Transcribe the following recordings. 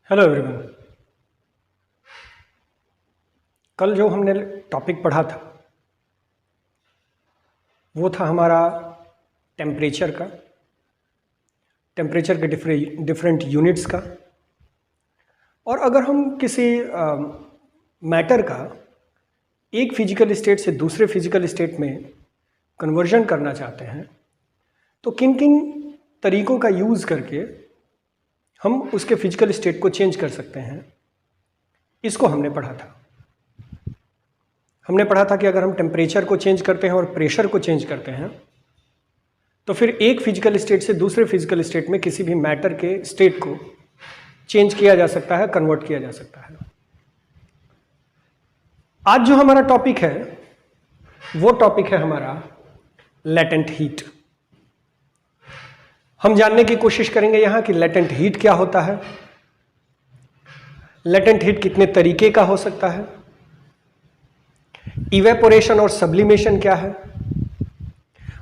Hello everyone. कल जो हमने टॉपिक पढ़ा था वो था हमारा टेम्परेचर का, टेम्परेचर के डिफरेंट यूनिट्स का। और अगर हम किसी मैटर का एक फिजिकल स्टेट से दूसरे फिजिकल स्टेट में कन्वर्जन करना चाहते हैं तो किन किन तरीकों का यूज़ करके हम उसके फिजिकल स्टेट को चेंज कर सकते हैं, इसको हमने पढ़ा था। हमने पढ़ा था कि अगर हम टेम्परेचर को चेंज करते हैं और प्रेशर को चेंज करते हैं तो फिर एक फिजिकल स्टेट से दूसरे फिजिकल स्टेट में किसी भी मैटर के स्टेट को चेंज किया जा सकता है, कन्वर्ट किया जा सकता है। आज जो हमारा टॉपिक है वो टॉपिक है हमारा लेटेंट हीट। हम जानने की कोशिश करेंगे यहां कि लेटेंट हीट क्या होता है, लेटेंट हीट कितने तरीके का हो सकता है, इवेपोरेशन और सब्लिमेशन क्या है,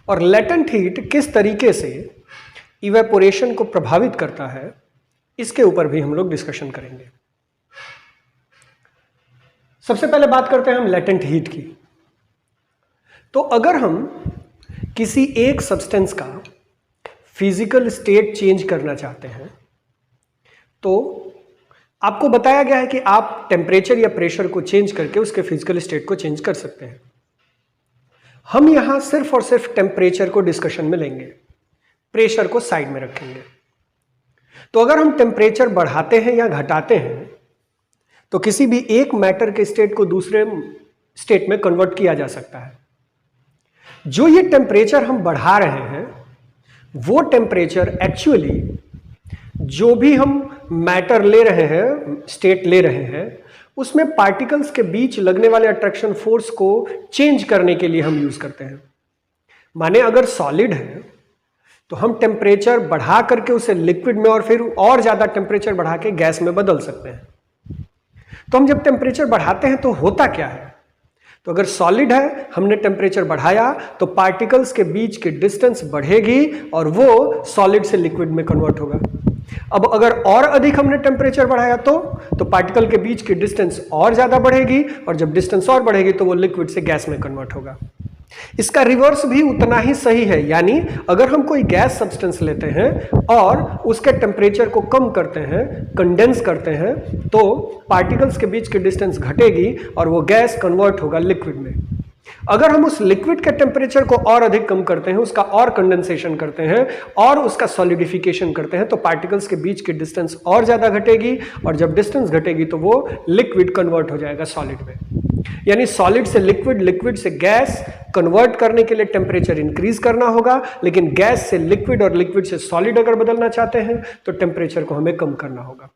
और लेटेंट हीट किस तरीके से इवेपोरेशन को प्रभावित करता है, इसके ऊपर भी हम लोग डिस्कशन करेंगे। सबसे पहले बात करते हैं हम लेटेंट हीट की। तो अगर हम किसी एक सब्सटेंस का फिजिकल स्टेट चेंज करना चाहते हैं तो आपको बताया गया है कि आप टेम्परेचर या प्रेशर को चेंज करके उसके फिजिकल स्टेट को चेंज कर सकते हैं। हम यहां सिर्फ और सिर्फ टेम्परेचर को डिस्कशन में लेंगे, प्रेशर को साइड में रखेंगे। तो अगर हम टेम्परेचर बढ़ाते हैं या घटाते हैं तो किसी भी एक मैटर के स्टेट को दूसरे स्टेट में कन्वर्ट किया जा सकता है। जो ये टेम्परेचर हम बढ़ा रहे हैं वो टेम्परेचर एक्चुअली जो भी हम मैटर ले रहे हैं, स्टेट ले रहे हैं, उसमें पार्टिकल्स के बीच लगने वाले अट्रैक्शन फोर्स को चेंज करने के लिए हम यूज करते हैं। माने अगर सॉलिड है तो हम टेम्परेचर बढ़ा करके उसे लिक्विड में और फिर और ज्यादा टेम्परेचर बढ़ा के गैस में बदल सकते हैं। तो हम जब टेम्परेचर बढ़ाते हैं तो होता क्या है, तो अगर सॉलिड है, हमने टेम्परेचर बढ़ाया तो पार्टिकल्स के बीच की डिस्टेंस बढ़ेगी और वो सॉलिड से लिक्विड में कन्वर्ट होगा। अब अगर और अधिक हमने टेम्परेचर बढ़ाया तो पार्टिकल के बीच की डिस्टेंस और ज्यादा बढ़ेगी और जब डिस्टेंस और बढ़ेगी तो वो लिक्विड से गैस में कन्वर्ट होगा। इसका रिवर्स भी उतना ही सही है, यानी अगर हम कोई गैस सब्सटेंस लेते हैं और उसके टेम्परेचर को कम करते हैं, कंडेंस करते हैं, तो पार्टिकल्स के बीच की डिस्टेंस घटेगी और वो गैस कन्वर्ट होगा लिक्विड में। अगर हम उस लिक्विड के टेम्परेचर को और अधिक कम करते हैं, उसका और कंडेंसेशन करते हैं और उसका सॉलिडिफिकेशन करते हैं तो पार्टिकल्स के बीच की डिस्टेंस और ज्यादा घटेगी और जब डिस्टेंस घटेगी तो वो लिक्विड कन्वर्ट हो जाएगा सॉलिड में। यानी सॉलिड से लिक्विड, लिक्विड से गैस कन्वर्ट करने के लिए टेम्परेचर इंक्रीज करना होगा, लेकिन गैस से लिक्विड और लिक्विड से सॉलिड अगर बदलना चाहते हैं तो टेम्परेचर को हमें कम करना होगा।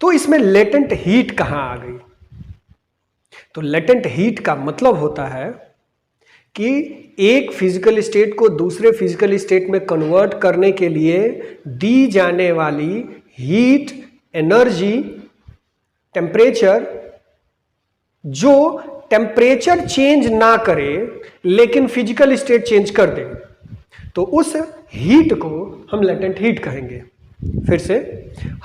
तो इसमें लेटेंट हीट कहां आ गई? तो लेटेंट हीट का मतलब होता है कि एक फिजिकल स्टेट को दूसरे फिजिकल स्टेट में कन्वर्ट करने के लिए दी जाने वाली हीट, एनर्जी, टेम्परेचर, जो टेम्परेचर चेंज ना करे लेकिन फिजिकल स्टेट चेंज कर दे, तो उस हीट को हम लेटेंट हीट कहेंगे। फिर से,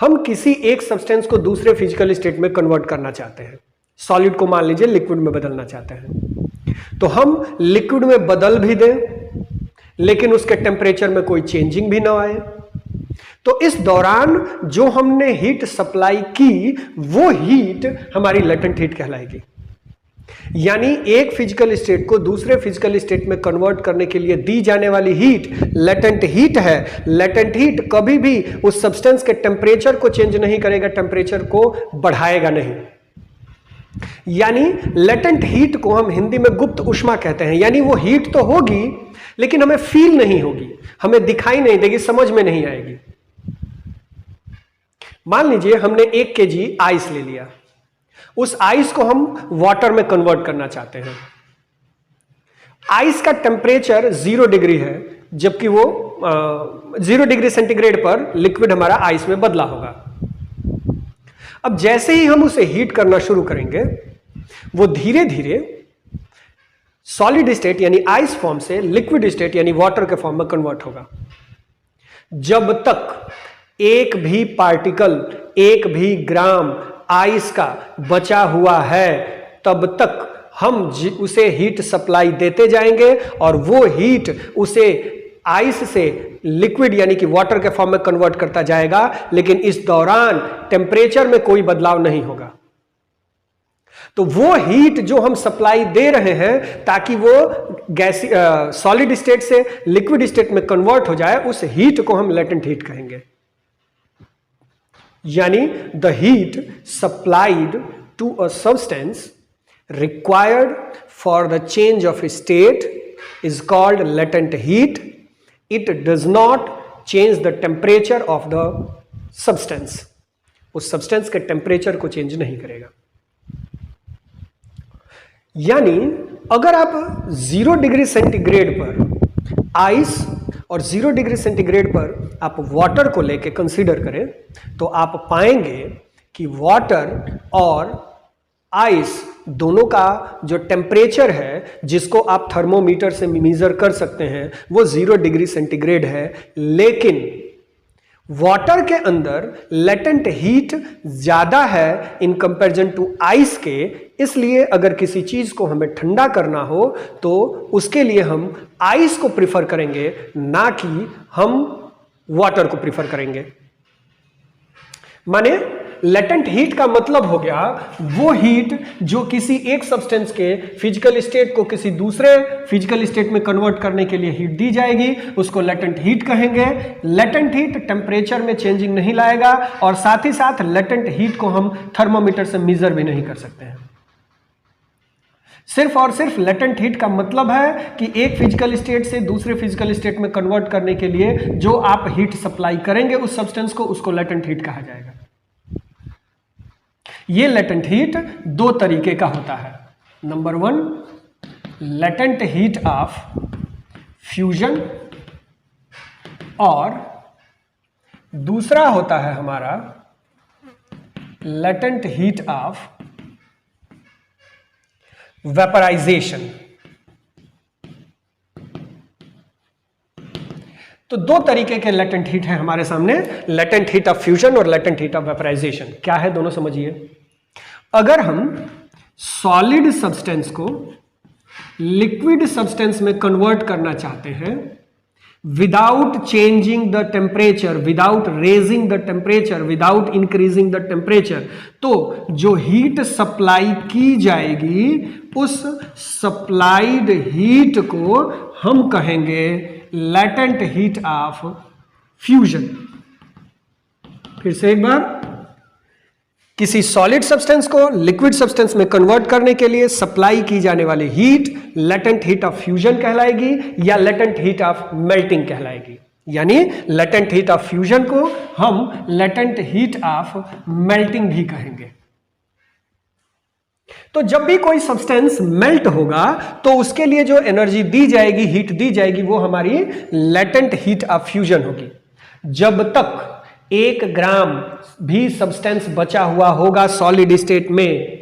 हम किसी एक सब्सटेंस को दूसरे फिजिकल स्टेट में कन्वर्ट करना चाहते हैं। सॉलिड को मान लीजिए लिक्विड में बदलना चाहते हैं, तो हम लिक्विड में बदल भी दें लेकिन उसके टेम्परेचर में कोई चेंजिंग भी ना आए, तो इस दौरान जो हमने हीट सप्लाई की वो हीट हमारी लेटेंट हीट कहलाएगी। यानी एक फिजिकल स्टेट को दूसरे फिजिकल स्टेट में कन्वर्ट करने के लिए दी जाने वाली हीट लेटेंट हीट है। लेटेंट हीट कभी भी उस सब्सटेंस के टेम्परेचर को चेंज नहीं करेगा, टेम्परेचर को बढ़ाएगा नहीं। यानी लेटेंट हीट को हम हिंदी में गुप्त ऊष्मा कहते हैं। यानी वो हीट तो होगी लेकिन हमें फील नहीं होगी, हमें दिखाई नहीं देगी, समझ में नहीं आएगी। मान लीजिए हमने 1 kg आइस ले लिया, उस आइस को हम वाटर में कन्वर्ट करना चाहते हैं। आइस का टेम्परेचर 0 डिग्री है, जबकि वो 0 डिग्री सेंटीग्रेड पर लिक्विड हमारा आइस में बदला होगा। अब जैसे ही हम उसे हीट करना शुरू करेंगे वो धीरे धीरे सॉलिड स्टेट यानी आइस फॉर्म से लिक्विड स्टेट यानी वाटर के फॉर्म में कन्वर्ट होगा। जब तक एक भी पार्टिकल, एक भी ग्राम आइस का बचा हुआ है, तब तक हम उसे हीट सप्लाई देते जाएंगे और वो हीट उसे आइस से लिक्विड यानी कि वाटर के फॉर्म में कन्वर्ट करता जाएगा, लेकिन इस दौरान टेम्परेचर में कोई बदलाव नहीं होगा। तो वो हीट जो हम सप्लाई दे रहे हैं ताकि वो गैस सॉलिड स्टेट से लिक्विड स्टेट में कन्वर्ट हो जाए, उस हीट को हम लेटेंट हीट कहेंगे। यानी the heat supplied to a substance required for the change of state is called latent heat. It does not change the temperature of the substance. उस substance के टेम्परेचर को चेंज नहीं करेगा। यानी अगर आप 0 डिग्री सेंटीग्रेड पर आइस और 0 डिग्री सेंटीग्रेड पर आप वाटर को लेके कंसीडर करें, तो आप पाएंगे कि वाटर और आइस दोनों का जो टेम्परेचर है, जिसको आप थर्मोमीटर से मेजर कर सकते हैं, वो 0 डिग्री सेंटीग्रेड है। लेकिन वाटर के अंदर लेटेंट हीट ज्यादा है इन कंपैरिजन टू आइस के। इसलिए अगर किसी चीज को हमें ठंडा करना हो तो उसके लिए हम आइस को प्रिफर करेंगे, ना कि हम वाटर को प्रिफर करेंगे। माने लेटेंट हीट का मतलब हो गया वो हीट जो किसी एक सब्सटेंस के फिजिकल स्टेट को किसी दूसरे फिजिकल स्टेट में कन्वर्ट करने के लिए हीट दी जाएगी, उसको लेटेंट हीट कहेंगे। लेटेंट हीट टेम्परेचर में चेंजिंग नहीं लाएगा और साथ ही साथ लेटेंट हीट को हम थर्मोमीटर से मेजर भी नहीं कर सकते हैं। सिर्फ और सिर्फ लेटेंट हीट का मतलब है कि एक फिजिकल स्टेट से दूसरे फिजिकल स्टेट में कन्वर्ट करने के लिए जो आप हीट सप्लाई करेंगे उस सब्सटेंस को, उसको लेटेंट हीट कहा जाएगा। ये लेटेंट हीट 2 तरीके का होता है। Number 1, latent heat of fusion, और दूसरा होता है हमारा लेटेंट हीट ऑफ वेपराइजेशन। तो 2 तरीके के लेटेंट हीट है हमारे सामने, लेटेंट हीट ऑफ फ्यूजन और लेटेंट हीट ऑफ वेपराइजेशन। क्या है दोनों समझिए। अगर हम सॉलिड सब्सटेंस को लिक्विड सब्सटेंस में कन्वर्ट करना चाहते हैं without changing the temperature, without raising the temperature, without increasing the temperature, तो जो हीट सप्लाई की जाएगी उस सप्लाइड हीट को हम कहेंगे लेटेंट हीट ऑफ फ्यूजन। फिर से एक बार, किसी सॉलिड सब्सटेंस को लिक्विड सब्सटेंस में कन्वर्ट करने के लिए सप्लाई की जाने वाली heat latent heat of fusion कहलाएगी या लेटेंट हीट ऑफ मेल्टिंग कहलाएगी। यानी लेटेंट हीट ऑफ फ्यूजन को हम लेटेंट हीट ऑफ मेल्टिंग भी कहेंगे। तो जब भी कोई सब्सटेंस मेल्ट होगा तो उसके लिए जो एनर्जी दी जाएगी, हीट दी जाएगी, वो हमारी लेटेंट हीट ऑफ फ्यूजन होगी। जब तक 1 ग्राम भी सब्सटेंस बचा हुआ होगा सॉलिड स्टेट में,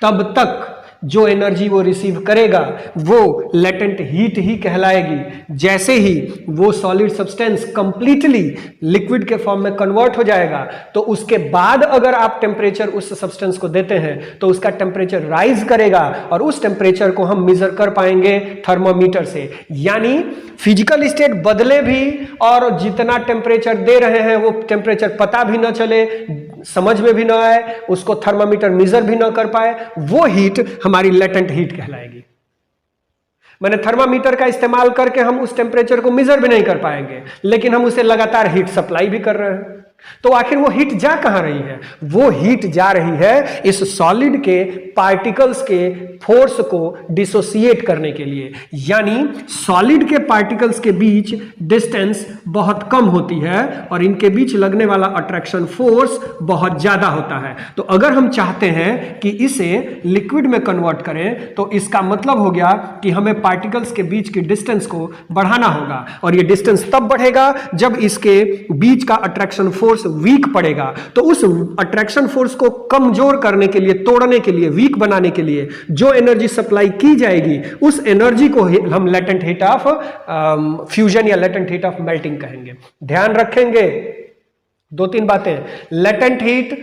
तब तक जो एनर्जी वो रिसीव करेगा वो लेटेंट हीट ही कहलाएगी। जैसे ही वो सॉलिड सब्सटेंस कंप्लीटली लिक्विड के फॉर्म में कन्वर्ट हो जाएगा तो उसके बाद अगर आप टेम्परेचर उस सब्सटेंस को देते हैं तो उसका टेम्परेचर राइज करेगा और उस टेम्परेचर को हम मेजर कर पाएंगे थर्मोमीटर से। यानी फिजिकल स्टेट बदले भी और जितना टेम्परेचर दे रहे हैं वो टेम्परेचर पता भी ना चले, समझ में भी ना आए, उसको थर्मामीटर मेजर भी ना कर पाए, वो हीट हमारी लेटेंट हीट कहलाएगी। मैंने थर्मामीटर का इस्तेमाल करके हम उस टेम्परेचर को मेजर भी नहीं कर पाएंगे, लेकिन हम उसे लगातार हीट सप्लाई भी कर रहे हैं। तो आखिर वो हीट जा कहां रही है? वो हीट जा रही है इस सॉलिड के पार्टिकल्स के फोर्स को डिसोसिएट करने के लिए। यानी सॉलिड के पार्टिकल्स के बीच डिस्टेंस बहुत कम होती है और इनके बीच लगने वाला अट्रैक्शन फोर्स बहुत ज्यादा होता है। तो अगर हम चाहते हैं कि इसे लिक्विड में कन्वर्ट करें तो इसका मतलब हो गया कि हमें पार्टिकल्स के बीच की डिस्टेंस को बढ़ाना होगा, और ये डिस्टेंस तब बढ़ेगा जब इसके बीच का अट्रैक्शन फोर्स वीक पड़ेगा। तो उस अट्रैक्शन फोर्स को कमजोर करने के लिए, तोड़ने के लिए, वीक बनाने के लिए जो एनर्जी सप्लाई की जाएगी उस एनर्जी को हम लेटेंट हीट ऑफ फ्यूजन या लेटेंट हीट ऑफ मेल्टिंग कहेंगे। ध्यान रखेंगे दो तीन बातें, लेटेंट हीट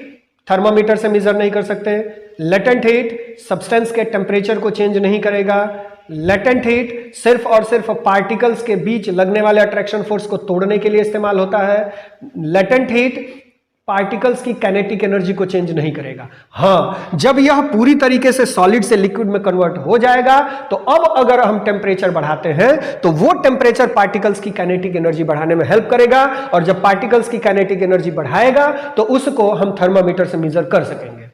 थर्मामीटर से मेजर नहीं कर सकते, लेटेंट हीट सब्सटेंस के टेम्परेचर को चेंज नहीं करेगा, लेटेंट हीट सिर्फ और सिर्फ पार्टिकल्स के बीच लगने वाले अट्रैक्शन फोर्स को तोड़ने के लिए इस्तेमाल होता है, लेटेंट हीट पार्टिकल्स की काइनेटिक एनर्जी को चेंज नहीं करेगा। हां, जब यह पूरी तरीके से सॉलिड से लिक्विड में कन्वर्ट हो जाएगा तो अब अगर हम टेम्परेचर बढ़ाते हैं तो वो टेम्परेचर पार्टिकल्स की काइनेटिक एनर्जी बढ़ाने में हेल्प करेगा, और जब पार्टिकल्स की काइनेटिक एनर्जी बढ़ाएगा तो उसको हम थर्मामीटर से मेजर कर सकेंगे।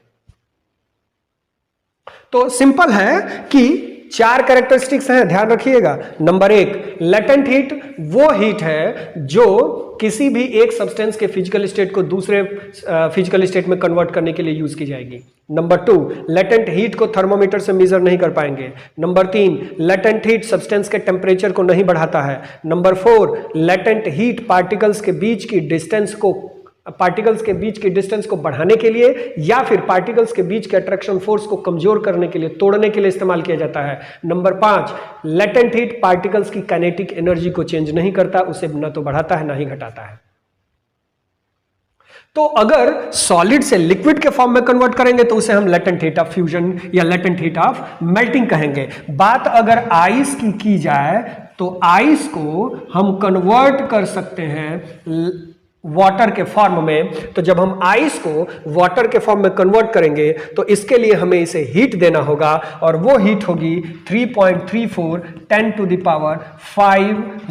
तो सिंपल है कि 4 कैरेक्टरिस्टिक्स हैं, ध्यान रखिएगा। नंबर 1, लेटेंट हीट वो हीट है जो किसी भी एक सब्सटेंस के फिजिकल स्टेट को दूसरे फिजिकल स्टेट में कन्वर्ट करने के लिए यूज की जाएगी। नंबर 2, लेटेंट हीट को थर्मोमीटर से मेजर नहीं कर पाएंगे। नंबर 3, लेटेंट हीट सब्सटेंस के टेम्परेचर को नहीं बढ़ाता है। नंबर 4, लेटेंट हीट पार्टिकल्स के बीच की डिस्टेंस को बढ़ाने के लिए या फिर पार्टिकल्स के बीच के अट्रैक्शन फोर्स को कमजोर करने के लिए, तोड़ने के लिए इस्तेमाल किया जाता है। नंबर 5, लेटेंट हीट पार्टिकल्स की काइनेटिक एनर्जी को चेंज नहीं करता, उसे न तो बढ़ाता है ना ही घटाता है। तो अगर सॉलिड से लिक्विड के फॉर्म में कन्वर्ट करेंगे तो उसे हम लेटेंट हीट ऑफ फ्यूजन या लेटेंट हीट ऑफ मेल्टिंग कहेंगे। बात अगर आइस की जाए तो आइस को हम कन्वर्ट कर सकते हैं वाटर के फॉर्म में। तो जब हम आइस को वाटर के फॉर्म में कन्वर्ट करेंगे तो इसके लिए हमें इसे हीट देना होगा, और वो हीट होगी 3.34 10⁵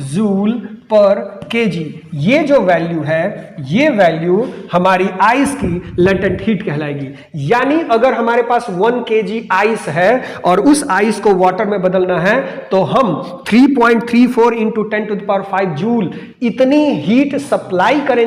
जूल पर केजी। ये जो वैल्यू है, ये वैल्यू हमारी आइस की लेटेंट हीट कहलाएगी। यानी अगर हमारे पास 1 kg आइस है और उस आइस को वाटर में बदलना है तो हम 3.34 × 10⁵ जूल इतनी हीट सप्लाई करेंगे,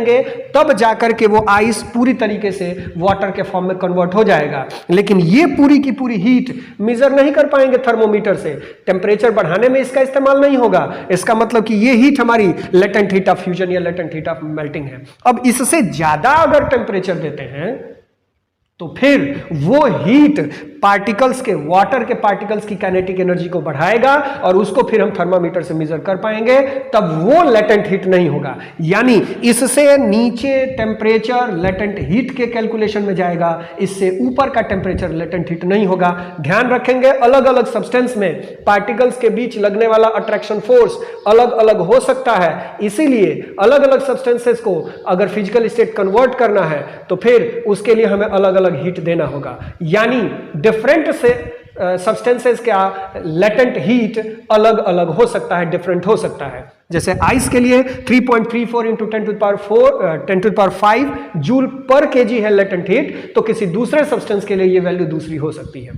तब जाकर के वो आइस पूरी तरीके से वाटर के फॉर्म में कन्वर्ट हो जाएगा। लेकिन ये पूरी की पूरी हीट मेजर नहीं कर पाएंगे थर्मोमीटर से, टेम्परेचर बढ़ाने में इसका इस्तेमाल नहीं होगा। इसका मतलब कि ये हीट हमारी लेटेंट हीट ऑफ फ्यूजन या लेटेंट हीट ऑफ मेल्टिंग है। अब इससे ज्यादा अगर टेम्परेचर देते हैं तो फिर वो हीट पार्टिकल्स के, वाटर के पार्टिकल्स की काइनेटिक एनर्जी को बढ़ाएगा और उसको फिर हम थर्मामीटर से मेजर कर पाएंगे, तब वो लेटेंट हीट नहीं होगा। यानी इससे नीचे टेम्परेचर लेटेंट हीट के कैलकुलेशन में जाएगा, इससे ऊपर का टेम्परेचर लेटेंट हीट नहीं होगा। ध्यान रखेंगे, अलग अलग सब्सटेंस में पार्टिकल्स के बीच लगने वाला अट्रैक्शन फोर्स अलग अलग हो सकता है, इसीलिए अलग अलग सब्सटेंसेस को अगर फिजिकल स्टेट कन्वर्ट करना है तो फिर उसके लिए हमें अलग अलग हीट देना होगा। यानी डिफरेंट से सब्सटेंसेस का लेटेंट हीट अलग अलग हो सकता है, डिफरेंट हो सकता है। जैसे आइस के लिए 3.34 × 10⁵ जूल पर केजी है लेटेंट हीट, तो किसी दूसरे सब्सटेंस के लिए यह वैल्यू दूसरी हो सकती है।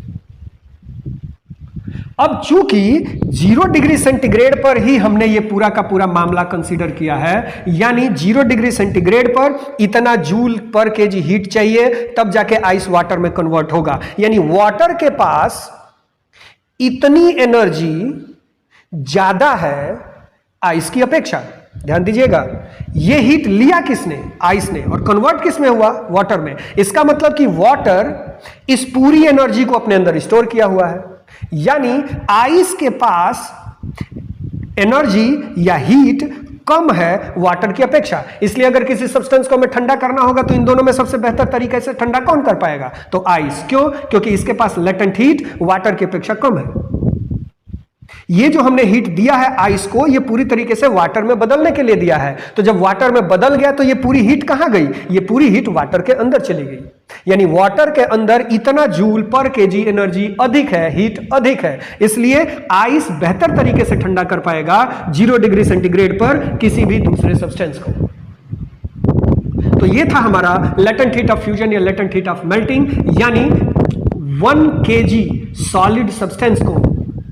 अब चूंकि 0 डिग्री सेंटीग्रेड पर ही हमने ये पूरा का पूरा मामला कंसीडर किया है, यानी 0 डिग्री सेंटीग्रेड पर इतना जूल पर केजी हीट चाहिए, तब जाके आइस वाटर में कन्वर्ट होगा। यानी वाटर के पास इतनी एनर्जी ज्यादा है आइस की अपेक्षा। ध्यान दीजिएगा, ये हीट लिया किसने? आइस ने, और कन्वर्ट किसमें हुआ? वाटर में। इसका मतलब कि वाटर इस पूरी एनर्जी को अपने अंदर स्टोर किया हुआ है। यानी आइस के पास एनर्जी या हीट कम है वाटर की अपेक्षा। इसलिए अगर किसी सब्सटेंस को हमें ठंडा करना होगा तो इन दोनों में सबसे बेहतर तरीके से ठंडा कौन कर पाएगा? तो आइस। क्यों? क्योंकि इसके पास लेटेंट हीट वाटर की अपेक्षा कम है। ये जो हमने हीट दिया है आइस को, ये पूरी तरीके से वाटर में बदलने के लिए दिया है। तो जब वाटर में बदल गया तो ये पूरी हीट कहां गई? ये पूरी हीट वाटर के अंदर चली गई। यानी वाटर के अंदर इतना जूल पर केजी एनर्जी अधिक है, हीट अधिक है, इसलिए आइस बेहतर तरीके से ठंडा कर पाएगा 0 डिग्री सेंटीग्रेड पर किसी भी दूसरे सब्सटेंस को। तो ये था हमारा लेटेंट हीट ऑफ फ्यूजन या लेटेंट हीट ऑफ मेल्टिंग। यानी 1 kg सॉलिड सब्सटेंस को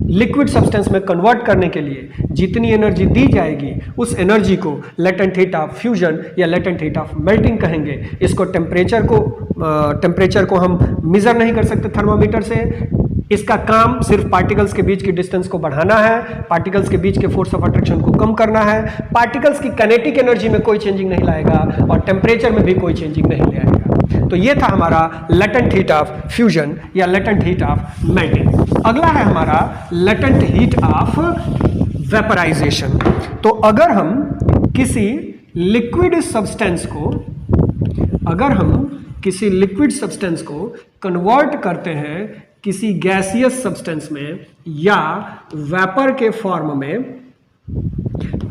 लिक्विड सब्सटेंस में कन्वर्ट करने के लिए जितनी एनर्जी दी जाएगी, उस एनर्जी को लेटेंट हीट ऑफ फ्यूजन या लेटेंट हीट ऑफ मेल्टिंग कहेंगे। इसको टेम्परेचर को हम मेजर नहीं कर सकते थर्मामीटर से। इसका काम सिर्फ पार्टिकल्स के बीच की डिस्टेंस को बढ़ाना है, पार्टिकल्स के बीच के फोर्स ऑफ अट्रैक्शन को कम करना है, पार्टिकल्स की काइनेटिक एनर्जी में कोई चेंजिंग नहीं लाएगा और टेम्परेचर में भी कोई चेंजिंग नहीं ले आएगा। तो ये था हमारा लेटेंट हीट ऑफ फ्यूजन या लेटेंट हीट ऑफ मेल्टिंग। अगला है हमारा लेटेंट हीट ऑफ वेपराइजेशन। तो अगर हम किसी लिक्विड सब्सटेंस को अगर हम किसी लिक्विड सब्सटेंस को कन्वर्ट करते हैं किसी गैसियस सब्सटेंस में या वेपर के फॉर्म में,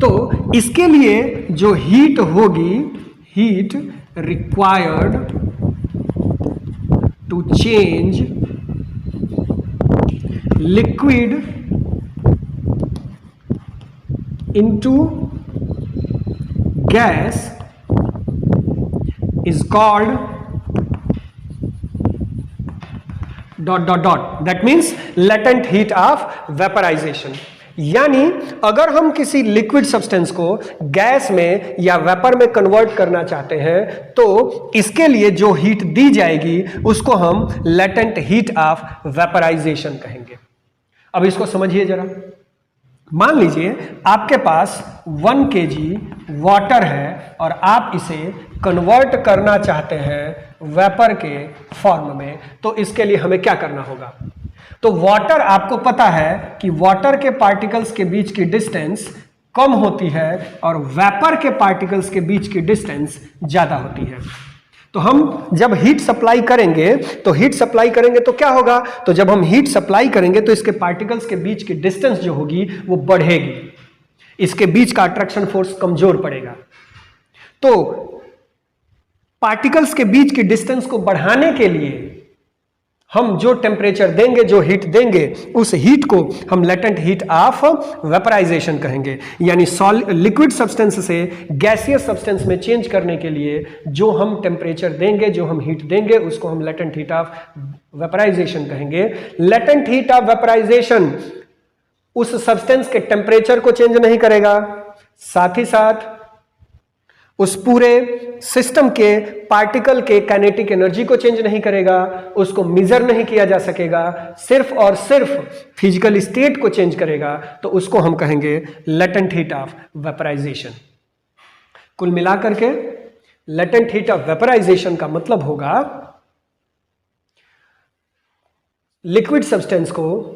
तो इसके लिए जो हीट होगी, heat required to change liquid into gas is called ... That means latent heat of vaporization. यानी अगर हम किसी लिक्विड सब्सटेंस को गैस में या वेपर में कन्वर्ट करना चाहते हैं तो इसके लिए जो हीट दी जाएगी उसको हम लेटेंट हीट ऑफ वेपराइजेशन कहेंगे। अब इसको समझिए जरा। मान लीजिए आपके पास 1 kg वाटर है और आप इसे कन्वर्ट करना चाहते हैं वेपर के फॉर्म में, तो इसके लिए हमें क्या करना होगा? तो वाटर, आपको पता है कि वाटर के पार्टिकल्स के बीच की डिस्टेंस कम होती है और वेपर के पार्टिकल्स के बीच की डिस्टेंस ज्यादा होती है। तो हम जब हीट सप्लाई करेंगे तो क्या होगा? तो जब हम हीट सप्लाई करेंगे तो इसके पार्टिकल्स के बीच की डिस्टेंस जो होगी वो बढ़ेगी, इसके बीच का अट्रैक्शन फोर्स कमजोर पड़ेगा। तो पार्टिकल्स के बीच की डिस्टेंस को बढ़ाने के लिए हम जो टेम्परेचर देंगे, जो हीट देंगे, उस हीट को हम लेटेंट हीट ऑफ वेपराइजेशन कहेंगे। यानी लिक्विड सब्सटेंस से गैसियस सब्सटेंस में चेंज करने के लिए जो हम टेम्परेचर देंगे, जो हम हीट देंगे, उसको हम लेटेंट हीट ऑफ वेपराइजेशन कहेंगे। लेटेंट हीट ऑफ वेपराइजेशन उस सब्सटेंस के टेम्परेचर को चेंज नहीं करेगा, साथ ही साथ उस पूरे सिस्टम के पार्टिकल के काइनेटिक एनर्जी को चेंज नहीं करेगा, उसको मेजर नहीं किया जा सकेगा, सिर्फ और सिर्फ फिजिकल स्टेट को चेंज करेगा, तो उसको हम कहेंगे लेटेंट हीट ऑफ वेपराइजेशन। कुल मिलाकर के लेटेंट हीट ऑफ वेपराइजेशन का मतलब होगा लिक्विड सब्सटेंस को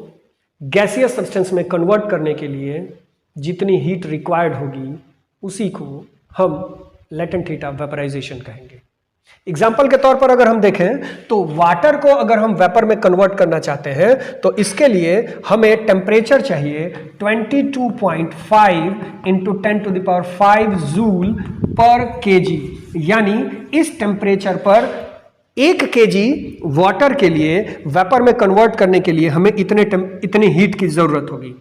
गैसियस सब्सटेंस में कन्वर्ट करने के लिए जितनी हीट रिक्वायर्ड होगी उसी को हम लेटेंट हीट ऑफ वेपराइजेशन कहेंगे। एग्जाम्पल के तौर पर अगर हम देखें तो वाटर को अगर हम वेपर में कन्वर्ट करना चाहते हैं तो इसके लिए हमें टेम्परेचर चाहिए 22.5 इंटू 10⁵ जूल पर केजी। यानी इस टेम्परेचर पर 1 kg वाटर के लिए वेपर में कन्वर्ट करने के लिए हमें इतनी हीट की जरूरत होगी।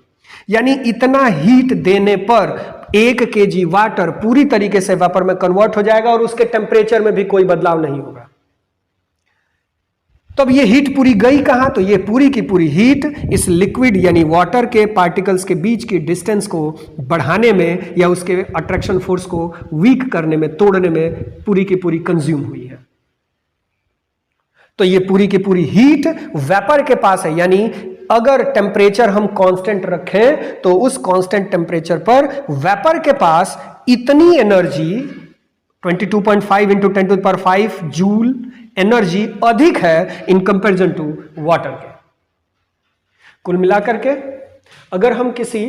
यानी इतना हीट देने पर 1 kg वाटर पूरी तरीके से वेपर में कन्वर्ट हो जाएगा और उसके टेम्परेचर में भी कोई बदलाव नहीं होगा। तब ये हीट पूरी गई कहां? तो ये पूरी की पूरी हीट इस लिक्विड यानी वाटर के पार्टिकल्स के बीच की डिस्टेंस को बढ़ाने में या उसके अट्रैक्शन फोर्स को वीक करने में, तोड़ने में पूरी की पूरी कंज्यूम हुई है। तो ये पूरी की पूरी हीट वेपर के पास है। यानी अगर टेम्परेचर हम कांस्टेंट रखें तो उस कांस्टेंट टेम्परेचर पर वेपर के पास इतनी एनर्जी 22.5 इंटू 10⁵ जूल एनर्जी अधिक है इन कंपैरिजन टू वाटर के। कुल मिलाकर के अगर हम किसी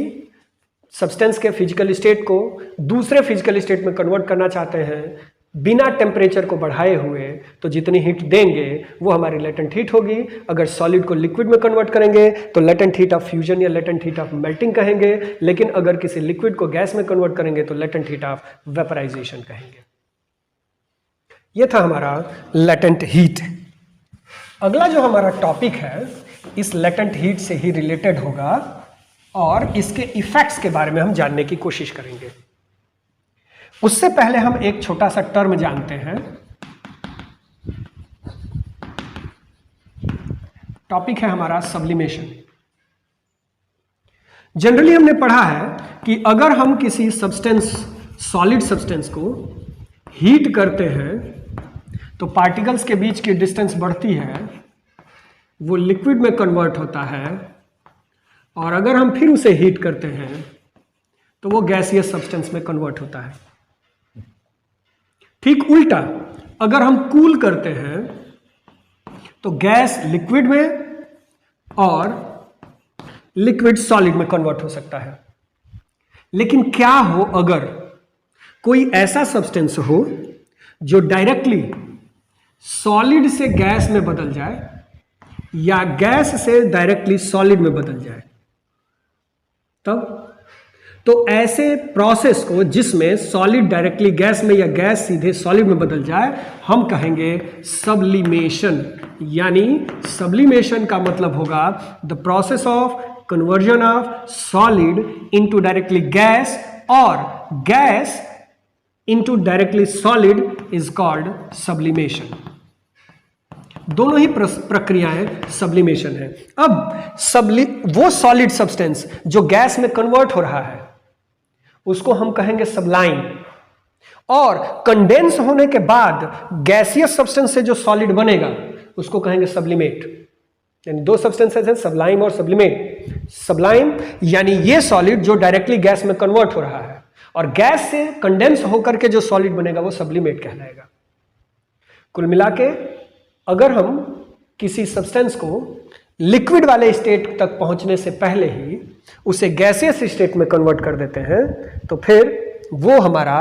सब्सटेंस के फिजिकल स्टेट को दूसरे फिजिकल स्टेट में कन्वर्ट करना चाहते हैं बिना टेम्परेचर को बढ़ाए हुए, तो जितनी हीट देंगे वो हमारी लेटेंट हीट होगी। अगर सॉलिड को लिक्विड में कन्वर्ट करेंगे तो लेटेंट हीट ऑफ फ्यूजन या लेटेंट हीट ऑफ मेल्टिंग कहेंगे, लेकिन अगर किसी लिक्विड को गैस में कन्वर्ट करेंगे तो लेटेंट हीट ऑफ वेपराइजेशन कहेंगे। यह था हमारा लेटेंट हीट। अगला जो हमारा टॉपिक है इस लेटेंट हीट से ही रिलेटेड होगा और इसके इफेक्ट्स के बारे में हम जानने की कोशिश करेंगे। उससे पहले हम एक छोटा सा टर्म जानते हैं। टॉपिक है हमारा सब्लिमेशन। जनरली हमने पढ़ा है कि अगर हम किसी सब्सटेंस, सॉलिड सब्सटेंस को हीट करते हैं तो पार्टिकल्स के बीच की डिस्टेंस बढ़ती है, वो लिक्विड में कन्वर्ट होता है, और अगर हम फिर उसे हीट करते हैं तो वो गैसियस सब्सटेंस में कन्वर्ट होता है। ठीक उल्टा अगर हम कूल करते हैं तो गैस लिक्विड में और लिक्विड सॉलिड में कन्वर्ट हो सकता है। लेकिन क्या हो अगर कोई ऐसा सब्सटेंस हो जो डायरेक्टली सॉलिड से गैस में बदल जाए या गैस से डायरेक्टली सॉलिड में बदल जाए, तब तो ऐसे प्रोसेस को जिसमें सॉलिड डायरेक्टली गैस में या गैस सीधे सॉलिड में बदल जाए हम कहेंगे सब्लिमेशन। यानी सब्लिमेशन का मतलब होगा the process of conversion of solid into directly gas और gas into directly solid is called sublimation. दोनों ही प्रक्रियाएं सब्लिमेशन है। अब वो सॉलिड सब्सटेंस जो गैस में कन्वर्ट हो रहा है उसको हम कहेंगे सब्लाइम, और कंडेंस होने के बाद गैसियस सब्सटेंस से जो सॉलिड बनेगा उसको कहेंगे सब्लिमेट। यानी दो सब्सटेंसेस हैं, सब्लाइम और सब्लिमेट। सब्लाइम यानी ये सॉलिड जो डायरेक्टली गैस में कन्वर्ट हो रहा है, और गैस से कंडेंस होकर के जो सॉलिड बनेगा वो सब्लिमेट कहलाएगा। कुल मिला के अगर हम किसी सब्सटेंस को लिक्विड वाले स्टेट तक पहुंचने से पहले ही उसे गैसियस स्टेट में कन्वर्ट कर देते हैं तो फिर वो हमारा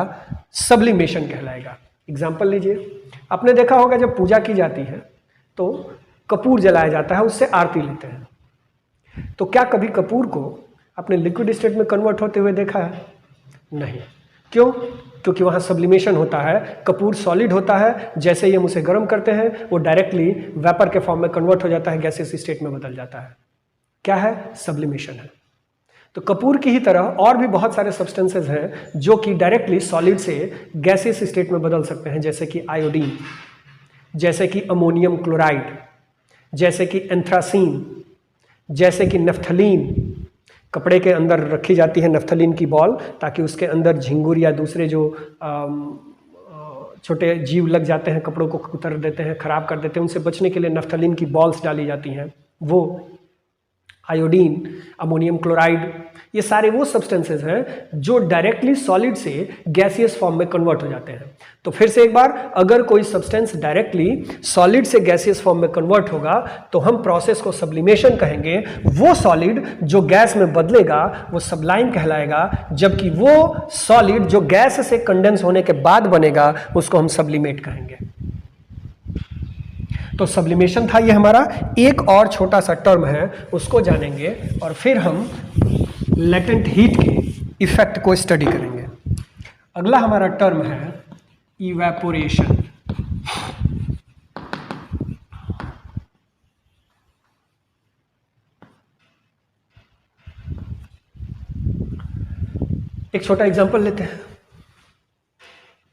सब्लिमेशन कहलाएगा। एग्जांपल लीजिए, आपने देखा होगा जब पूजा की जाती है तो कपूर जलाया जाता है, उससे आरती लेते हैं। तो क्या कभी कपूर को आपने लिक्विड स्टेट में कन्वर्ट होते हुए देखा है? नहीं। क्यों? क्योंकि वहाँ सब्लिमेशन होता है। कपूर सॉलिड होता है, जैसे ही हम उसे गर्म करते हैं वो डायरेक्टली वेपर के फॉर्म में कन्वर्ट हो जाता है, गैसियस स्टेट में बदल जाता है। क्या है? सब्लिमेशन है। तो कपूर की ही तरह और भी बहुत सारे सब्सटेंसेस हैं जो कि डायरेक्टली सॉलिड से गैसियस स्टेट में बदल सकते हैं, जैसे कि आयोडीन, जैसे कि अमोनियम क्लोराइड, जैसे कि एंथ्रासीन, जैसे कि नफ्थलीन। कपड़े के अंदर रखी जाती है नफ्थलीन की बॉल ताकि उसके अंदर झिंगुर या दूसरे जो छोटे जीव लग जाते हैं, कपड़ों को कुतर देते हैं, खराब कर देते हैं, उनसे बचने के लिए नफ्थलीन की बॉल्स डाली जाती हैं। वो आयोडीन, अमोनियम क्लोराइड, ये सारे वो सब्सटेंसेस हैं जो डायरेक्टली सॉलिड से गैसियस फॉर्म में कन्वर्ट हो जाते हैं। तो फिर से एक बार, अगर कोई सब्सटेंस डायरेक्टली सॉलिड से गैसियस फॉर्म में कन्वर्ट होगा तो हम प्रोसेस को सब्लिमेशन कहेंगे। वो सॉलिड जो गैस में बदलेगा वो सब्लाइम कहलाएगा, जबकि वो सॉलिड जो गैस से कंडेंस होने के बाद बनेगा उसको हम सब्लिमेट कहेंगे। तो सब्लिमेशन था ये हमारा। एक और छोटा सा टर्म है, उसको जानेंगे और फिर हम लेटेंट हीट के इफेक्ट को स्टडी करेंगे। अगला हमारा टर्म है इवेपोरेशन। एक छोटा एग्जांपल लेते हैं।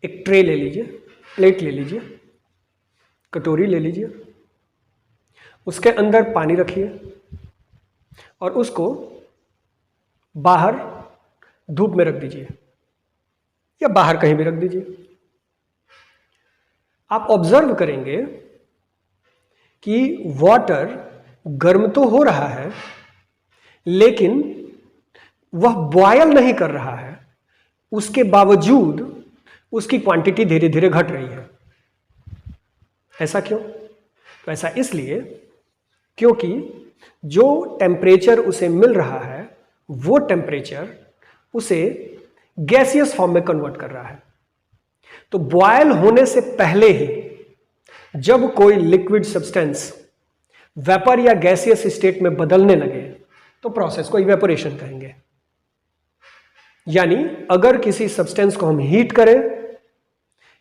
एक ट्रे ले लीजिए, प्लेट ले लीजिए, कटोरी ले लीजिए, उसके अंदर पानी रखिए और उसको बाहर धूप में रख दीजिए या बाहर कहीं भी रख दीजिए। आप ऑब्जर्व करेंगे कि वाटर गर्म तो हो रहा है लेकिन वह बॉयल नहीं कर रहा है, उसके बावजूद उसकी क्वांटिटी धीरे धीरे घट रही है। ऐसा क्यों? तो ऐसा इसलिए क्योंकि जो टेम्परेचर उसे मिल रहा है वो टेम्परेचर उसे गैसियस फॉर्म में कन्वर्ट कर रहा है। तो बॉयल होने से पहले ही जब कोई लिक्विड सब्सटेंस वेपर या गैसियस स्टेट में बदलने लगे तो प्रोसेस को इवेपोरेशन कहेंगे। यानी अगर किसी सब्सटेंस को हम हीट करें,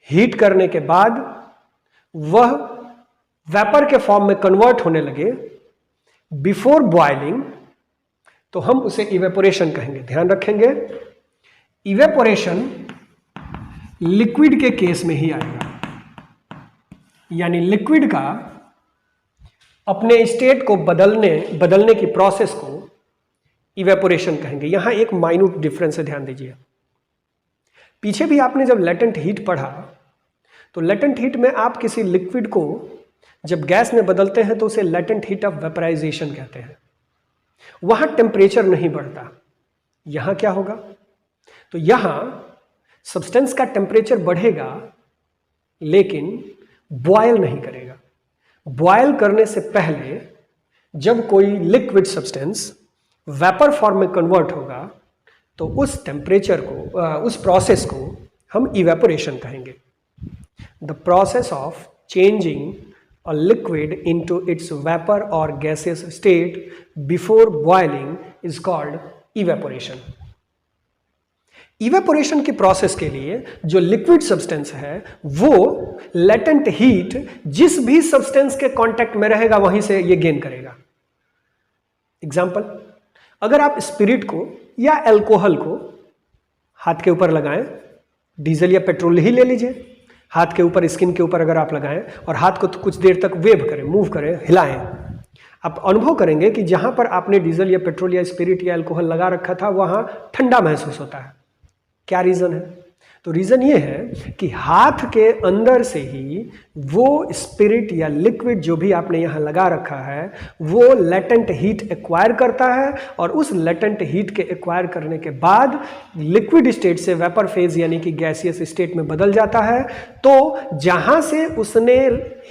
हीट करने के बाद वह वेपर के फॉर्म में कन्वर्ट होने लगे बिफोर बॉइलिंग, तो हम उसे इवेपोरेशन कहेंगे। ध्यान रखेंगे, इवेपोरेशन लिक्विड के केस में ही आएगा। यानी लिक्विड का अपने स्टेट को बदलने की प्रोसेस को इवेपोरेशन कहेंगे। यहां एक माइन्यूट डिफरेंस है, ध्यान दीजिए। पीछे भी आपने जब लेटेंट हीट पढ़ा तो लेटेंट हीट में आप किसी लिक्विड को जब गैस में बदलते हैं तो उसे लेटेंट हीट ऑफ वेपराइजेशन कहते हैं। वहां टेम्परेचर नहीं बढ़ता। यहां क्या होगा? तो यहां सब्सटेंस का टेम्परेचर बढ़ेगा लेकिन बॉयल नहीं करेगा। बॉयल करने से पहले जब कोई लिक्विड सब्सटेंस वेपर फॉर्म में कन्वर्ट होगा तो उस टेम्परेचर को, उस प्रोसेस को हम इवेपोरेशन कहेंगे। The process of changing a liquid into its vapor or gaseous state before boiling is called evaporation. Evaporation की प्रोसेस के लिए जो लिक्विड सब्सटेंस है वो लेटेंट हीट जिस भी सब्सटेंस के कांटेक्ट में रहेगा वहीं से ये गेन करेगा. एग्जाम्पल, अगर आप स्पिरिट को या अल्कोहल को हाथ के ऊपर लगाएं, डीजल या पेट्रोल ही ले लीजिए, हाथ के ऊपर स्किन के ऊपर अगर आप लगाएं और हाथ को कुछ देर तक वेव करें, मूव करें, हिलाएं, आप अनुभव करेंगे कि जहां पर आपने डीजल या पेट्रोल या स्पिरिट या अल्कोहल लगा रखा था वहां ठंडा महसूस होता है. क्या रीजन है? तो रीजन ये है कि हाथ के अंदर से ही वो स्पिरिट या लिक्विड जो भी आपने यहाँ लगा रखा है वो लेटेंट हीट एक्वायर करता है और उस लेटेंट हीट के एक्वायर करने के बाद लिक्विड स्टेट से वेपर फेज यानी कि गैसियस स्टेट में बदल जाता है. तो जहाँ से उसने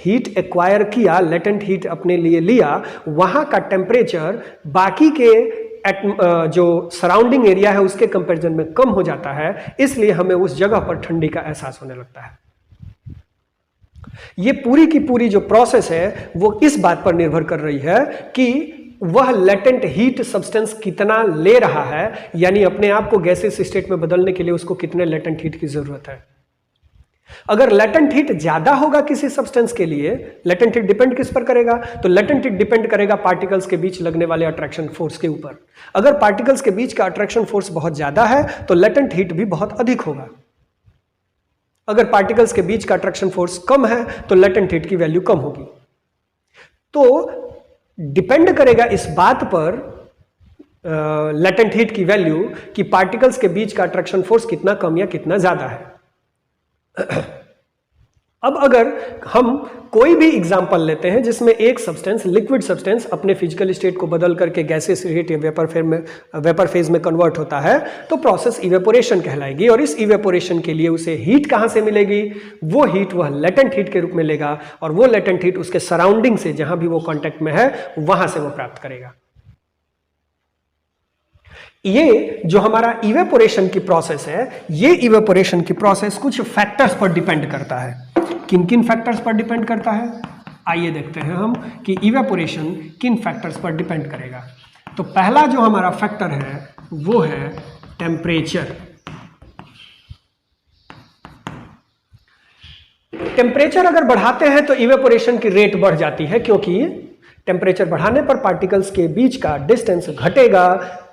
हीट एक्वायर किया, लेटेंट हीट अपने लिए लिया, वहाँ का टेम्परेचर बाकी के जो सराउंडिंग एरिया है उसके कंपैरिजन में कम हो जाता है, इसलिए हमें उस जगह पर ठंडी का एहसास होने लगता है. ये पूरी की पूरी जो प्रोसेस है वो इस बात पर निर्भर कर रही है कि वह लेटेंट हीट सब्सटेंस कितना ले रहा है, यानी अपने आप को गैसियस स्टेट में बदलने के लिए उसको कितने लेटेंट हीट की जरूरत है. अगर लेटेंट हीट ज्यादा होगा किसी सब्सटेंस के लिए, लेटेंट हीट डिपेंड किस पर करेगा? तो लेटेंट हीट डिपेंड करेगा पार्टिकल्स के बीच लगने वाले अट्रैक्शन फोर्स के ऊपर. अगर पार्टिकल्स के बीच का अट्रैक्शन फोर्स बहुत ज्यादा है तो लेटेंट हीट भी बहुत अधिक होगा. अगर पार्टिकल्स के बीच का अट्रैक्शन फोर्स कम है तो लेटेंट हीट की वैल्यू कम होगी. तो डिपेंड करेगा इस बात पर लेटेंट हीट की वैल्यू कि पार्टिकल्स के बीच का अट्रैक्शन फोर्स कितना कम या कितना ज्यादा है. अब अगर हम कोई भी एग्जांपल लेते हैं जिसमें एक सब्सटेंस, लिक्विड सब्सटेंस, अपने फिजिकल स्टेट को बदल करके गैसियस स्टेट या वेपर फेज में कन्वर्ट होता है तो प्रोसेस इवेपोरेशन कहलाएगी. और इस इवेपोरेशन के लिए उसे हीट कहां से मिलेगी? वो हीट वह लेटेंट हीट के रूप में लेगा और वो लेटेंट हीट उसके सराउंडिंग से, जहां भी वो कांटेक्ट में है, वहां से वो प्राप्त करेगा. ये जो हमारा इवेपोरेशन की प्रोसेस है, ये इवेपोरेशन की प्रोसेस कुछ फैक्टर्स पर डिपेंड करता है. किन किन फैक्टर्स पर डिपेंड करता है? आइए देखते हैं हम कि इवेपोरेशन किन फैक्टर्स पर डिपेंड करेगा. तो पहला जो हमारा फैक्टर है वो है टेम्परेचर. टेम्परेचर अगर बढ़ाते हैं तो इवेपोरेशन की रेट बढ़ जाती है, क्योंकि टेम्परेचर बढ़ाने पर पार्टिकल्स के बीच का डिस्टेंस घटेगा,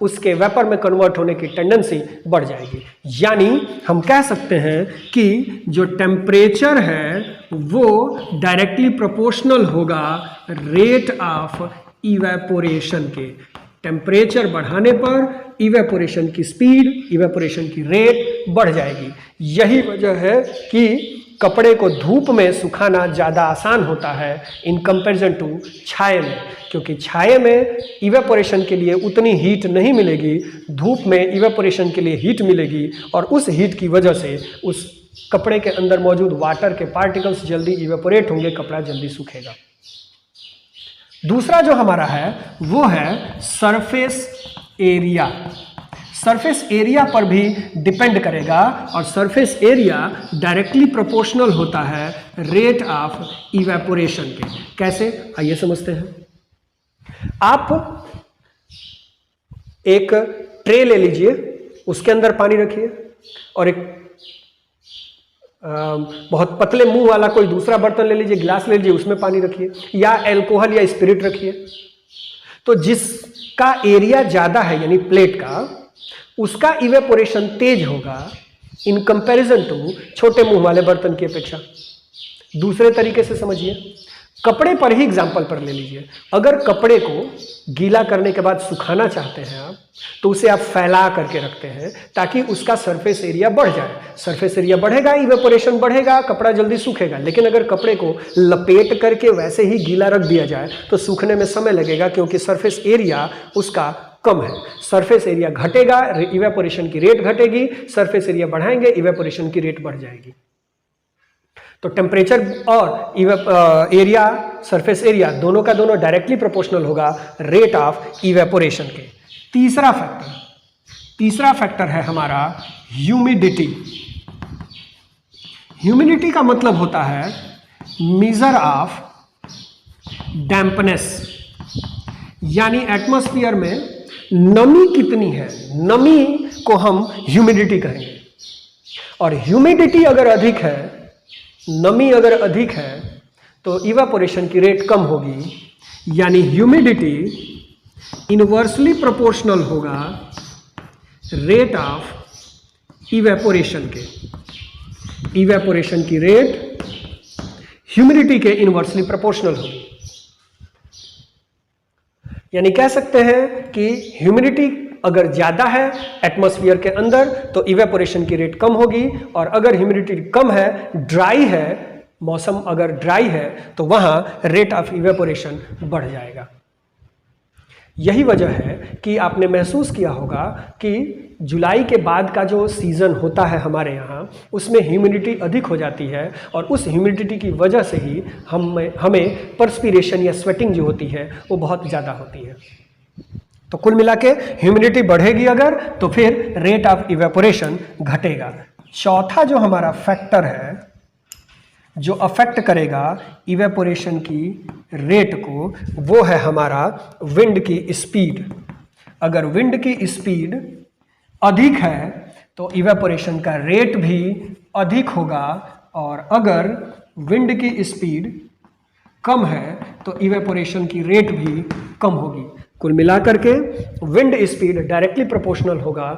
उसके वेपर में कन्वर्ट होने की टेंडेंसी बढ़ जाएगी. यानी हम कह सकते हैं कि जो टेम्परेचर है वो डायरेक्टली प्रोपोर्शनल होगा रेट ऑफ इवेपोरेशन के. टेम्परेचर बढ़ाने पर इवेपोरेशन की स्पीड, इवेपोरेशन की रेट बढ़ जाएगी. यही वजह है कि कपड़े को धूप में सुखाना ज़्यादा आसान होता है इन कंपैरिजन टू छाये में, क्योंकि छाये में इवेपोरेशन के लिए उतनी हीट नहीं मिलेगी, धूप में इवेपोरेशन के लिए हीट मिलेगी और उस हीट की वजह से उस कपड़े के अंदर मौजूद वाटर के पार्टिकल्स जल्दी इवेपोरेट होंगे, कपड़ा जल्दी सूखेगा. दूसरा जो हमारा है वो है सरफेस एरिया. सरफेस एरिया पर भी डिपेंड करेगा और सरफेस एरिया डायरेक्टली प्रोपोर्शनल होता है रेट ऑफ इवेपोरेशन के. कैसे? आइए समझते हैं. आप एक ट्रे ले लीजिए, उसके अंदर पानी रखिए और एक बहुत पतले मुंह वाला कोई दूसरा बर्तन ले लीजिए, गिलास ले लीजिए, उसमें पानी रखिए या अल्कोहल या स्पिरिट रखिए. तो जिसका एरिया ज्यादा है यानी प्लेट का, उसका इवेपोरेशन तेज होगा इन कंपैरिजन टू छोटे मुंह वाले बर्तन की अपेक्षा. दूसरे तरीके से समझिए, कपड़े पर ही एग्जांपल पर ले लीजिए. अगर कपड़े को गीला करने के बाद सुखाना चाहते हैं आप, तो उसे आप फैला करके रखते हैं ताकि उसका सरफेस एरिया बढ़ जाए. सरफेस एरिया बढ़ेगा, इवेपोरेशन बढ़ेगा, कपड़ा जल्दी सूखेगा. लेकिन अगर कपड़े को लपेट करके वैसे ही गीला रख दिया जाए तो सूखने में समय लगेगा, क्योंकि सरफेस एरिया उसका कम है. सरफेस एरिया घटेगा, इवेपोरेशन की रेट घटेगी. सरफेस एरिया बढ़ाएंगे, इवेपोरेशन की रेट बढ़ जाएगी. तो टेम्परेचर और एरिया, सरफेस एरिया दोनों का दोनों डायरेक्टली प्रोपोर्शनल होगा रेट ऑफ इवेपोरेशन के. तीसरा फैक्टर है हमारा ह्यूमिडिटी. ह्यूमिडिटी का मतलब होता है मीजर ऑफ डैम्पनेस, यानी एटमॉस्फेयर में नमी कितनी है, नमी को हम ह्यूमिडिटी कहेंगे। और ह्यूमिडिटी अगर अधिक है, नमी अगर अधिक है, तो इवेपोरेशन की रेट कम होगी, यानी ह्यूमिडिटी इनवर्सली प्रोपोर्शनल होगा रेट ऑफ इवेपोरेशन के। इवेपोरेशन की रेट ह्यूमिडिटी के इनवर्सली प्रोपोर्शनल होगी। यानी कह सकते हैं कि ह्यूमिडिटी अगर ज्यादा है एटमॉस्फेयर के अंदर तो इवेपोरेशन की रेट कम होगी, और अगर ह्यूमिडिटी कम है, ड्राई है, मौसम अगर ड्राई है, तो वहां रेट ऑफ इवेपोरेशन बढ़ जाएगा। यही वजह है कि आपने महसूस किया होगा कि जुलाई के बाद का जो सीज़न होता है हमारे यहाँ, उसमें ह्यूमिडिटी अधिक हो जाती है, और उस ह्यूमिडिटी की वजह से ही हमें पर्सपिरेशन या स्वेटिंग जो होती है वो बहुत ज़्यादा होती है। तो कुल मिला के ह्यूमिडिटी बढ़ेगी अगर, तो फिर रेट ऑफ इवेपोरेशन घटेगा। चौथा जो हमारा फैक्टर है जो अफेक्ट करेगा इवेपोरेशन की रेट को, वो है हमारा विंड की स्पीड। अगर विंड की स्पीड अधिक है तो इवेपोरेशन का रेट भी अधिक होगा, और अगर विंड की स्पीड कम है तो इवेपोरेशन की रेट भी कम होगी। कुल मिलाकर के विंड स्पीड डायरेक्टली प्रोपोर्शनल होगा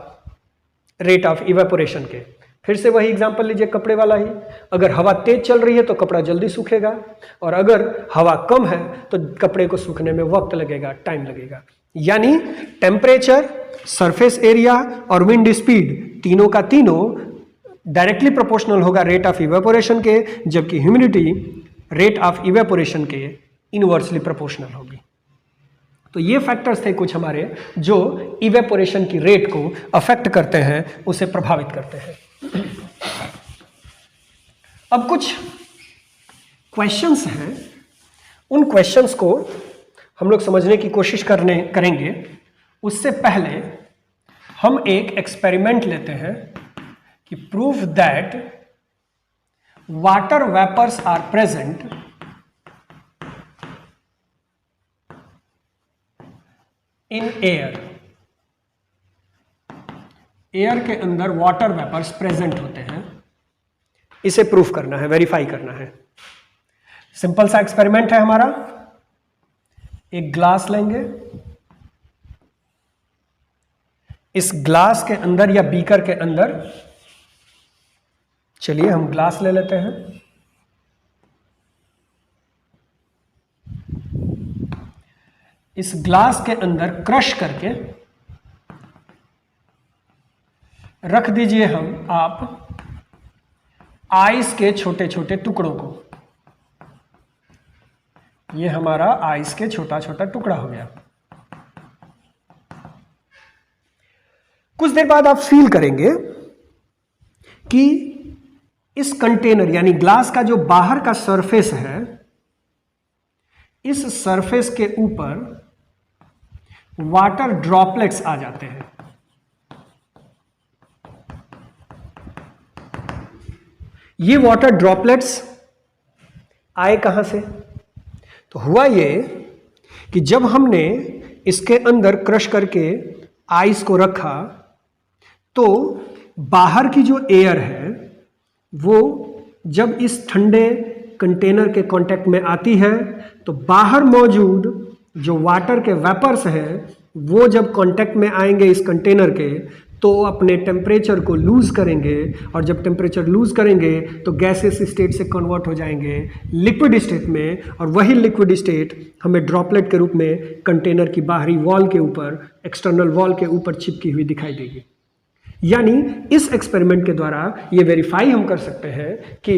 रेट ऑफ इवेपोरेशन के। फिर से वही एग्जांपल लीजिए कपड़े वाला ही, अगर हवा तेज चल रही है तो कपड़ा जल्दी सूखेगा, और अगर हवा कम है तो कपड़े को सूखने में वक्त लगेगा, टाइम लगेगा। यानी टेम्परेचर, सरफेस एरिया और विंड स्पीड तीनों का तीनों डायरेक्टली प्रोपोर्शनल होगा रेट ऑफ इवेपोरेशन के, जबकि ह्यूमिडिटी रेट ऑफ इवेपोरेशन के इनवर्सली प्रोपोर्शनल होगी। तो ये फैक्टर्स थे कुछ हमारे जो इवेपोरेशन की रेट को अफेक्ट करते हैं, उसे प्रभावित करते हैं। अब कुछ क्वेश्चंस हैं, उन क्वेश्चंस को हम लोग समझने की कोशिश करेंगे। उससे पहले हम एक एक्सपेरिमेंट लेते हैं कि prove that water vapours are present in air. Air के अंदर वाटर वेपर्स प्रेजेंट होते हैं, इसे प्रूफ करना है, वेरीफाई करना है। सिंपल सा एक्सपेरिमेंट है हमारा। एक ग्लास लेंगे, इस ग्लास के अंदर या बीकर के अंदर, चलिए हम ग्लास ले लेते हैं, इस ग्लास के अंदर क्रश करके रख दीजिए हम आप आइस के छोटे छोटे टुकड़ों को। ये हमारा आइस के छोटा छोटा टुकड़ा हो गया। कुछ देर बाद आप फील करेंगे कि इस कंटेनर यानी ग्लास का जो बाहर का सरफेस है, इस सरफेस के ऊपर वाटर ड्रॉपलेट्स आ जाते हैं। ये वाटर ड्रॉपलेट्स आए कहां से? तो हुआ ये कि जब हमने इसके अंदर क्रश करके आइस को रखा, तो बाहर की जो एयर है वो जब इस ठंडे कंटेनर के कांटेक्ट में आती है, तो बाहर मौजूद जो वाटर के वेपर्स हैं वो जब कांटेक्ट में आएंगे इस कंटेनर के, तो अपने टेम्परेचर को लूज करेंगे, और जब टेम्परेचर लूज करेंगे तो गैसेस स्टेट से कन्वर्ट हो जाएंगे लिक्विड स्टेट में, और वही लिक्विड स्टेट हमें ड्रॉपलेट के रूप में कंटेनर की बाहरी वॉल के ऊपर, एक्सटर्नल वॉल के ऊपर चिपकी हुई दिखाई देगी। यानी इस एक्सपेरिमेंट के द्वारा ये वेरीफाई हम कर सकते हैं कि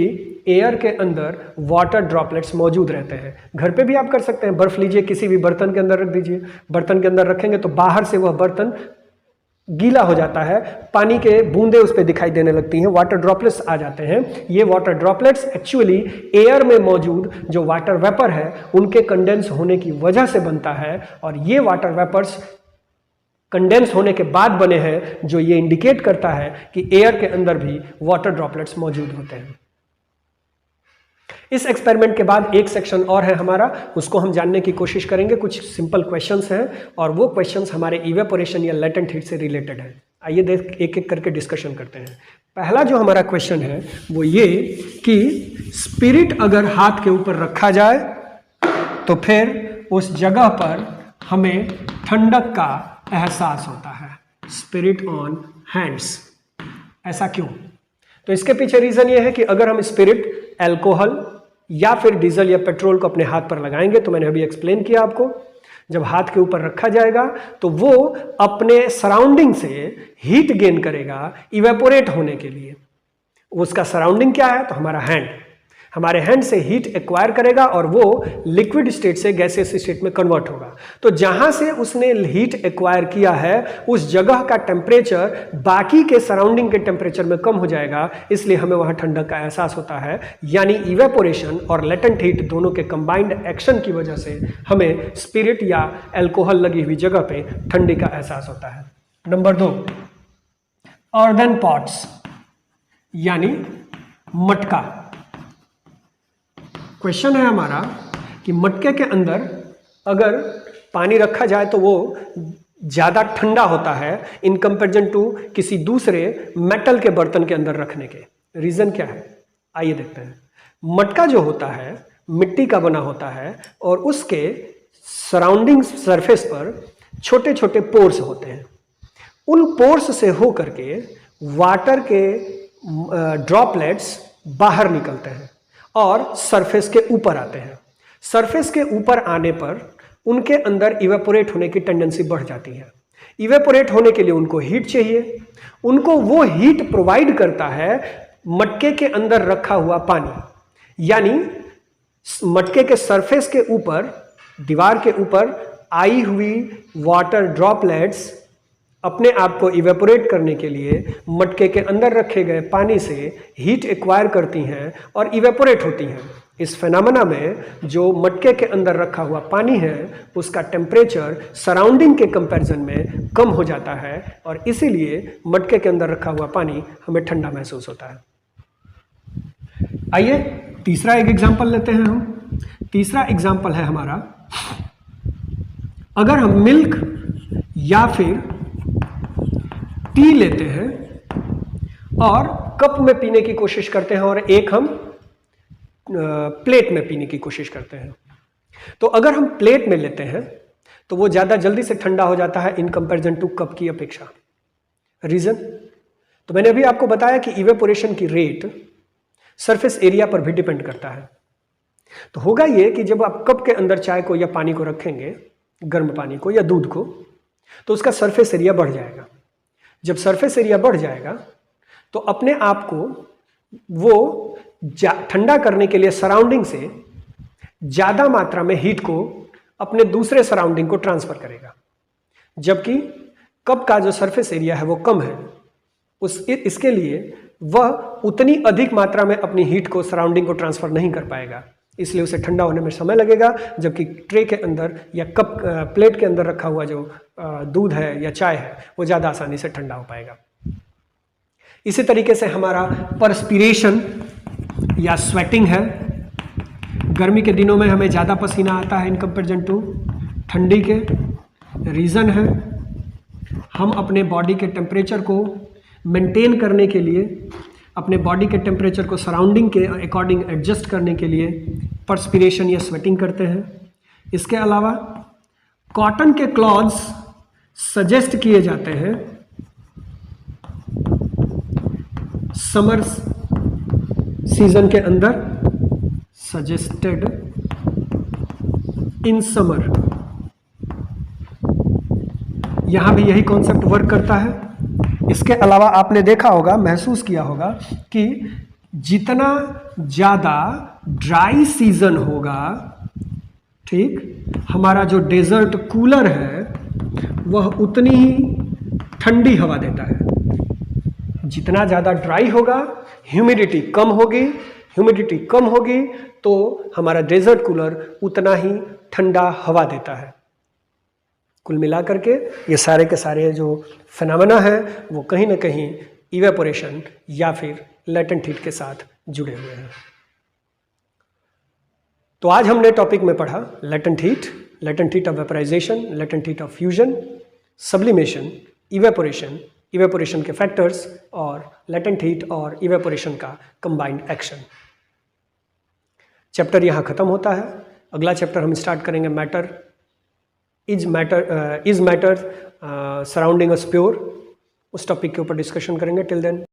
एयर के अंदर वाटर ड्रॉपलेट्स मौजूद रहते हैं। घर पे भी आप कर सकते हैं। बर्फ लीजिए, किसी भी बर्तन के अंदर रख दीजिए, बर्तन के अंदर रखेंगे तो बाहर से वह बर्तन गीला हो जाता है, पानी के बूंदे उस पर दिखाई देने लगती हैं, वाटर ड्रॉपलेट्स आ जाते हैं। ये वाटर ड्रॉपलेट्स एक्चुअली एयर में मौजूद जो वाटर वेपर है उनके कंडेंस होने की वजह से बनता है, और ये वाटर वेपर्स कंडेंस होने के बाद बने हैं, जो ये इंडिकेट करता है कि एयर के अंदर भी वाटर ड्रॉपलेट्स मौजूद होते हैं। इस एक्सपेरिमेंट के बाद एक सेक्शन और है हमारा, उसको हम जानने की कोशिश करेंगे। कुछ सिंपल क्वेश्चंस हैं और वो क्वेश्चंस हमारे इवेपोरेशन या लेटेंट हीट से रिलेटेड है। आइए देख एक एक करके डिस्कशन करते हैं। पहला जो हमारा क्वेश्चन है वो ये कि स्पिरिट अगर हाथ के ऊपर रखा जाए तो फिर उस जगह पर हमें ठंडक का एहसास होता है। स्पिरिट ऑन हैंड्स, ऐसा क्यों? तो इसके पीछे रीजन ये है कि अगर हम स्पिरिट, अल्कोहल या फिर डीजल या पेट्रोल को अपने हाथ पर लगाएंगे, तो मैंने अभी एक्सप्लेन किया आपको, जब हाथ के ऊपर रखा जाएगा तो वो अपने सराउंडिंग से हीट गेन करेगा इवेपोरेट होने के लिए। उसका सराउंडिंग क्या है? तो हमारा हैंड, हमारे हैंड से हीट एक्वायर करेगा और वो लिक्विड स्टेट से गैसियस स्टेट में कन्वर्ट होगा। तो जहां से उसने हीट एक्वायर किया है उस जगह का टेम्परेचर बाकी के सराउंडिंग के टेम्परेचर में कम हो जाएगा, इसलिए हमें वहां ठंडक का एहसास होता है। यानी इवेपोरेशन और लेटेंट हीट दोनों के कंबाइंड एक्शन की वजह से हमें स्पिरिट या अल्कोहल लगी हुई जगह पे ठंडी का एहसास होता है। नंबर 2, अर्दन पॉट्स यानी मटका। क्वेश्चन है हमारा कि मटके के अंदर अगर पानी रखा जाए तो वो ज़्यादा ठंडा होता है इन कंपेरिजन टू किसी दूसरे मेटल के बर्तन के अंदर रखने के। रीज़न क्या है? आइए देखते हैं। मटका जो होता है मिट्टी का बना होता है और उसके सराउंडिंग सरफेस पर छोटे छोटे पोर्स होते हैं। उन पोर्स से हो करके वाटर के ड्रॉपलेट्स बाहर निकलते हैं और सरफेस के ऊपर आते हैं। सरफेस के ऊपर आने पर उनके अंदर इवेपोरेट होने की टेंडेंसी बढ़ जाती है। इवेपोरेट होने के लिए उनको हीट चाहिए, उनको वो हीट प्रोवाइड करता है मटके के अंदर रखा हुआ पानी। यानी मटके के सरफेस के ऊपर, दीवार के ऊपर आई हुई वाटर ड्रॉपलेट्स अपने आप को इवेपोरेट करने के लिए मटके के अंदर रखे गए पानी से हीट एक्वायर करती हैं और इवेपोरेट होती हैं। इस फेनोमेना में जो मटके के अंदर रखा हुआ पानी है उसका टेम्परेचर सराउंडिंग के कंपैरिजन में कम हो जाता है और इसीलिए मटके के अंदर रखा हुआ पानी हमें ठंडा महसूस होता है। आइए तीसरा एक एग्जांपल लेते हैं हम। तीसरा एग्जांपल है हमारा, अगर हम मिल्क या फिर टी लेते हैं और कप में पीने की कोशिश करते हैं और एक हम प्लेट में पीने की कोशिश करते हैं, तो अगर हम प्लेट में लेते हैं तो वो ज़्यादा जल्दी से ठंडा हो जाता है इन कंपैरिजन टू कप की अपेक्षा। रीज़न? तो मैंने अभी आपको बताया कि इवेपोरेशन की रेट सरफेस एरिया पर भी डिपेंड करता है। तो होगा ये कि जब आप कप के अंदर चाय को या पानी को रखेंगे, गर्म पानी को या दूध को, तो उसका सरफेस एरिया बढ़ जाएगा। जब सरफेस एरिया बढ़ जाएगा तो अपने आप को वो ठंडा करने के लिए सराउंडिंग से ज़्यादा मात्रा में हीट को अपने दूसरे सराउंडिंग को ट्रांसफ़र करेगा, जबकि कप का जो सरफेस एरिया है वो कम है। इसके लिए वह उतनी अधिक मात्रा में अपनी हीट को सराउंडिंग को ट्रांसफ़र नहीं कर पाएगा, इसलिए उसे ठंडा होने में समय लगेगा। जबकि ट्रे के अंदर या कप प्लेट के अंदर रखा हुआ जो दूध है या चाय है वो ज़्यादा आसानी से ठंडा हो पाएगा। इसी तरीके से हमारा परस्पिरेशन या स्वेटिंग है। गर्मी के दिनों में हमें ज़्यादा पसीना आता है इन कंपेरिजन टू ठंडी के। रीज़न है हम अपने बॉडी के टेम्परेचर को मेंटेन करने के लिए, अपने बॉडी के टेम्परेचर को सराउंडिंग के अकॉर्डिंग एडजस्ट करने के लिए परस्पिरेशन या स्वेटिंग करते हैं। इसके अलावा कॉटन के क्लॉथ्स सजेस्ट किए जाते हैं समर सीजन के अंदर, सजेस्टेड इन समर। यहां भी यही कॉन्सेप्ट वर्क करता है। इसके अलावा आपने देखा होगा, महसूस किया होगा कि जितना ज़्यादा ड्राई सीजन होगा, ठीक, हमारा जो डेजर्ट कूलर है वह उतनी ही ठंडी हवा देता है। जितना ज़्यादा ड्राई होगा, ह्यूमिडिटी कम होगी तो हमारा डेजर्ट कूलर उतना ही ठंडा हवा देता है। कुल मिलाकर के ये सारे के सारे जो फिनोमेना है वो कहीं ना कहीं इवेपोरेशन या फिर लेटेंट हीट के साथ जुड़े हुए हैं। तो आज हमने टॉपिक में पढ़ा latent heat of vaporisation, latent heat of fusion, sublimation, evaporation, evaporation के फैक्टर्स और लेटेंट हीट और इवेपोरेशन का कंबाइंड एक्शन। चैप्टर यहाँ खत्म होता है। अगला चैप्टर हम स्टार्ट करेंगे matter is matter surrounding us pure. उस टॉपिक के ऊपर डिस्कशन करेंगे। Till then